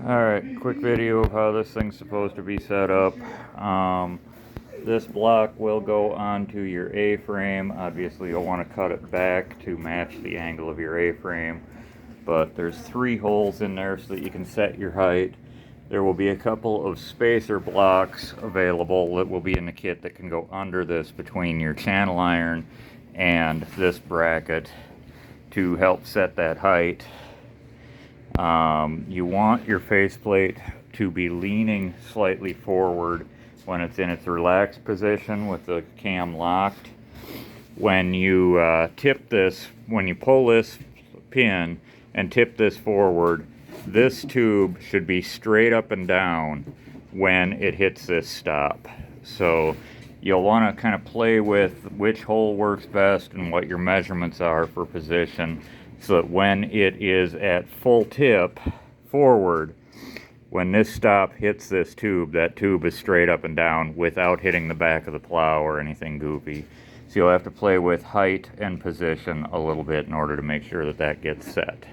Alright, quick video of how this thing's supposed to be set up. This block will go onto your A-frame. Obviously you'll want to cut it back to match the angle of your A-frame. But there's 3 holes in there so that you can set your height. There will be a couple of spacer blocks available that will be in the kit that can go under this between your channel iron and this bracket to help set that height. You want your faceplate to be leaning slightly forward when it's in its relaxed position with the cam locked. When you tip this, when you pull this pin and tip this forward, this tube should be straight up and down when it hits this stop. So you'll want to kind of play with which hole works best and what your measurements are for position, so that when it is at full tip forward, when this stop hits this tube, that tube is straight up and down without hitting the back of the plow or anything goofy. So you'll have to play with height and position a little bit in order to make sure that that gets set.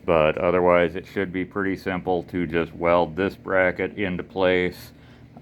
But otherwise it should be pretty simple to just weld this bracket into place.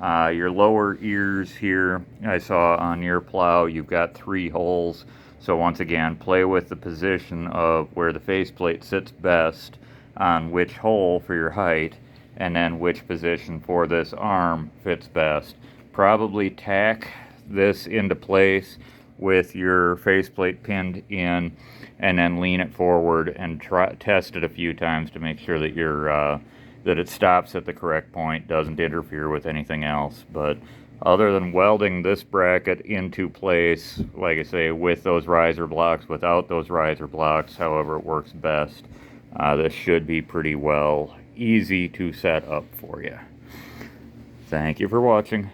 Your lower ears here, I saw on your plow, you've got 3 holes. So once again, play with the position of where the faceplate sits best on which hole for your height, and then which position for this arm fits best. Probably tack this into place with your faceplate pinned in, and then lean it forward and test it a few times to make sure that that it stops at the correct point, doesn't interfere with anything else. But other than welding this bracket into place, like I say, with those riser blocks, without those riser blocks, however it works best, this should be pretty well easy to set up for you. Thank you for watching.